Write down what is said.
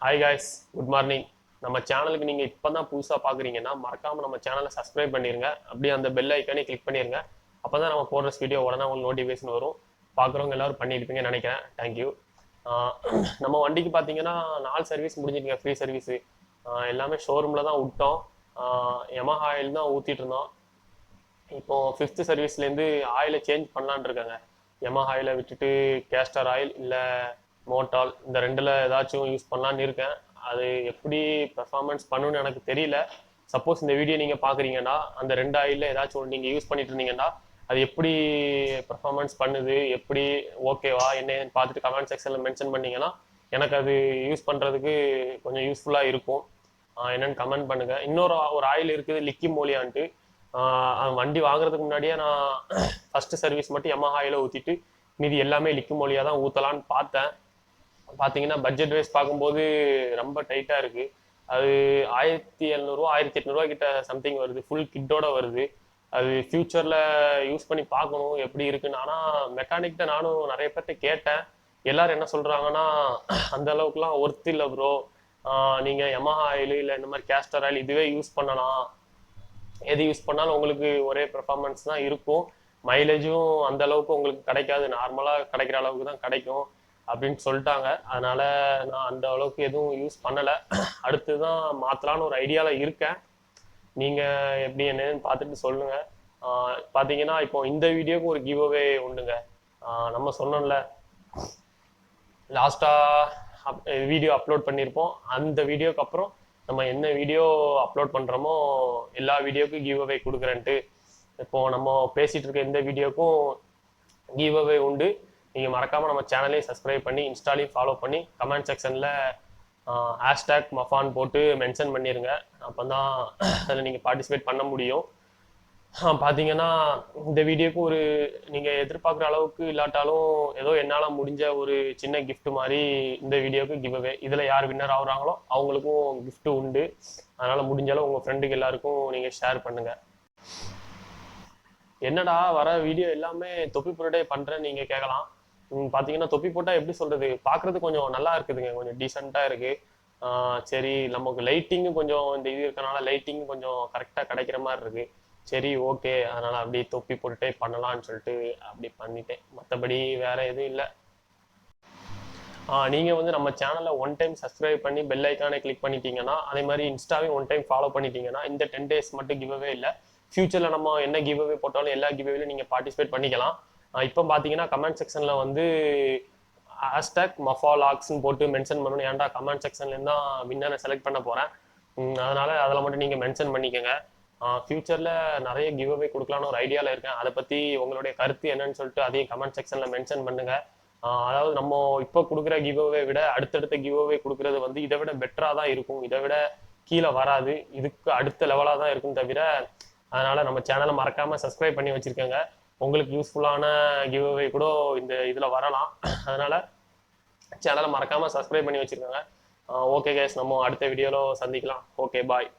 Hi guys, good morning. நம்ம சேனலுக்கு நீங்கள் இப்போ தான் புதுசாக பார்க்குறீங்கன்னா மறக்காமல் நம்ம சேனலை சப்ஸ்கிரைப் பண்ணிடுங்க. அப்படியே அந்த பெல் ஐக்கானே கிளிக் பண்ணிடுங்க. அப்போ தான் நம்ம போடுற வீடியோ உடனே உங்களுக்கு நோட்டிஃபிகேஷன் வரும். பார்க்குறவங்க எல்லோரும் பண்ணியிருப்பீங்கன்னு நினைக்கிறேன். தேங்க்யூ. நம்ம வண்டிக்கு பார்த்தீங்கன்னா 4 சர்வீஸ் முடிஞ்சிட்டுங்க, ஃப்ரீ சர்வீஸு. எல்லாமே ஷோரூமில் தான் விட்டோம். யமஹா ஆயில் தான் ஊற்றிட்டு இருந்தோம். இப்போ 5th சர்வீஸ்லேருந்து ஆயிலை சேஞ்ச் பண்ணலான் இருக்காங்க. யமஹா ஆயிலை விட்டுட்டு கேஸ்டர் ஆயில் இல்லை மோட்டால், இந்த ரெண்டில் ஏதாச்சும் யூஸ் பண்ணலான்னு இருக்கேன். அது எப்படி பெர்ஃபார்மன்ஸ் பண்ணுன்னு எனக்கு தெரியல. சப்போஸ் இந்த வீடியோ நீங்கள் பார்க்குறீங்கன்னா அந்த 2 ஆயிலில் ஏதாச்சும் நீங்கள் யூஸ் பண்ணிட்டு இருந்தீங்கன்னா அது எப்படி பெர்ஃபார்மன்ஸ் பண்ணுது, எப்படி ஓகேவா என்னன்னு பார்த்துட்டு கமெண்ட் செக்ஷனில் மென்ஷன் பண்ணிங்கன்னா எனக்கு அது யூஸ் பண்ணுறதுக்கு கொஞ்சம் யூஸ்ஃபுல்லாக இருக்கும். என்னென்னு கமெண்ட் பண்ணுங்கள். ஒரு ஆயில் இருக்குது லிக்கி மோலியான்ட்டு. வண்டி வாங்குறதுக்கு முன்னாடியே நான் ஃபஸ்ட்டு சர்வீஸ் மட்டும் யமஹா ஆயிலை ஊற்றிட்டு மீதி எல்லாமே லிக்கி மோலியா தான் ஊற்றலான்னு பார்த்தேன். பார்த்தீங்கன்னா பட்ஜெட் வைஸ் பார்க்கும்போது ரொம்ப டைட்டாக இருக்குது. அது 1700 1800 கிட்ட சம்திங் வருது, ஃபுல் கிட்டோட வருது. அது ஃப்யூச்சரில் யூஸ் பண்ணி பார்க்கணும் எப்படி இருக்குன்னு. ஆனால் மெக்கானிக்கிட்ட நானும் நிறைய பேர்கிட்ட கேட்டேன். எல்லாரும் என்ன சொல்கிறாங்கன்னா அந்த அளவுக்குலாம் ஒர்த் இல்லை ப்ரோ, நீங்கள் யமஹா ஆயில் இல்லை இந்த மாதிரி கேஸ்டர் ஆயில் இதுவே யூஸ் பண்ணலாம். எது யூஸ் பண்ணாலும் உங்களுக்கு ஒரே பெர்ஃபார்மன்ஸ் தான் இருக்கும், மைலேஜும் அந்த அளவுக்கு உங்களுக்கு கிடைக்காது, நார்மலாக கிடைக்கிற அளவுக்கு தான் கிடைக்கும் அப்படின்னு சொல்லிட்டாங்க. அதனால நான் அந்த அளவுக்கு எதுவும் யூஸ் பண்ணலை. அடுத்து தான் மாற்றலான்னு ஒரு ஐடியாவில் இருக்கேன். நீங்கள் எப்படி என்னன்னு பார்த்துட்டு சொல்லுங்கள். பார்த்தீங்கன்னா இப்போ இந்த வீடியோக்கு ஒரு கிவ் அவே உண்டுங்க. நம்ம சொன்னோம்ல லாஸ்ட்டாக வீடியோ அப்லோட் பண்ணியிருப்போம். அந்த வீடியோக்கு அப்புறம் நம்ம என்ன வீடியோ அப்லோட் பண்ணுறோமோ எல்லா வீடியோக்கும் கிவ் அவே கொடுக்குறேன்ட்டு. இப்போது நம்ம பேசிகிட்டு இருக்க இந்த வீடியோக்கும் கிவ் அவே உண்டு. நீங்கள் மறக்காமல் நம்ம சேனலையும் சப்ஸ்கிரைப் பண்ணி இன்ஸ்டாலையும் ஃபாலோ பண்ணி கமெண்ட் செக்ஷனில் #மஃபான் போட்டு மென்ஷன் பண்ணிடுங்க. அப்போ தான் அதில் நீங்கள் பார்ட்டிசிபேட் பண்ண முடியும். பார்த்தீங்கன்னா இந்த வீடியோக்கு ஒரு நீங்கள் எதிர்பார்க்குற அளவுக்கு இல்லாட்டாலும் ஏதோ என்னால் முடிஞ்ச ஒரு சின்ன கிஃப்ட் மாதிரி இந்த வீடியோக்கு கிவ் அவே. இதில் யார் வின்னர் ஆகுறாங்களோ அவங்களுக்கும் கிஃப்ட்டு உண்டு. அதனால் முடிஞ்சாலும் உங்கள் ஃப்ரெண்டுக்கு எல்லாருக்கும் நீங்கள் ஷேர் பண்ணுங்கள். என்னடா வர வீடியோ எல்லாமே தொப்பி போட்டுட்டே பண்ணுறேன்னு நீங்கள் கேட்கலாம். பார்த்தீங்கன்னா தொப்பி போட்டால் எப்படி சொல்கிறது, பார்க்குறது கொஞ்சம் நல்லா இருக்குதுங்க, கொஞ்சம் டீசெண்டாக இருக்குது. சரி, நமக்கு லைட்டிங்கும் கொஞ்சம் இந்த இது இருக்கனால லைட்டிங்கும் கொஞ்சம் கரெக்டாக கிடைக்கிற மாதிரி இருக்குது. சரி ஓகே, அதனால் அப்படி தொப்பி போட்டுட்டே பண்ணலான்னு சொல்லிட்டு அப்படி பண்ணிட்டேன். மற்றபடி வேறு எதுவும் இல்லை. நீங்கள் வந்து நம்ம சேனலை 1 டைம் சப்ஸ்கிரைப் பண்ணி பெல் ஐக்கானை கிளிக் பண்ணிட்டீங்கன்னா, அதே மாதிரி இன்ஸ்டாவையும் 1 டைம் ஃபாலோ பண்ணிட்டீங்கன்னா இந்த 10 days மட்டும் கிவ் அவே இல்லை. ஃபியூச்சரில் நம்ம என்ன கிவ் அவே போட்டாலும் எல்லா கிவ் அவேலையும் நீங்கள் பார்ட்டிசிபேட் பண்ணிக்கலாம். இப்போ பார்த்தீங்கன்னா கமெண்ட் செக்ஷனில் வந்து #மஃபாலாக்ஸ்ன்னு போட்டு மென்ஷன் பண்ணணும். ஏன்டா கமெண்ட் செக்ஷன்லேருந்து தான் வின்னரை செலக்ட் பண்ண போகிறேன். அதனால் அதில் மட்டும் நீங்கள் மென்ஷன் பண்ணிக்கோங்க. ஃப்யூச்சரில் நிறைய கிவ் அவே கொடுக்கலான்னு ஒரு ஐடியாவில் இருக்கேன். அதை பற்றி உங்களுடைய கருத்து என்னன்னு சொல்லிட்டு அதையும் கமெண்ட் செக்ஷனில் மென்ஷன் பண்ணுங்கள். அதாவது நம்ம இப்போ கொடுக்குற கிவ் அவே விட அடுத்தடுத்த கிவ் அவே கொடுக்குறது வந்து இதை விட பெட்டராக தான் இருக்கும், இதை விட கீழே வராது, இதுக்கு அடுத்த லெவலாக தான் இருக்கும் தவிர. அதனால் நம்ம சேனலை மறக்காமல் சப்ஸ்கிரைப் பண்ணி வச்சுருக்கேங்க. உங்களுக்கு யூஸ்ஃபுல்லான கிவ் அவே கூட இந்த இதில் வரலாம். அதனால் சேனலை மறக்காமல் சப்ஸ்கிரைப் பண்ணி வச்சுருக்கேங்க. ஓகே கைஸ், நம்ம அடுத்த வீடியோவில் சந்திக்கலாம். ஓகே, பாய்.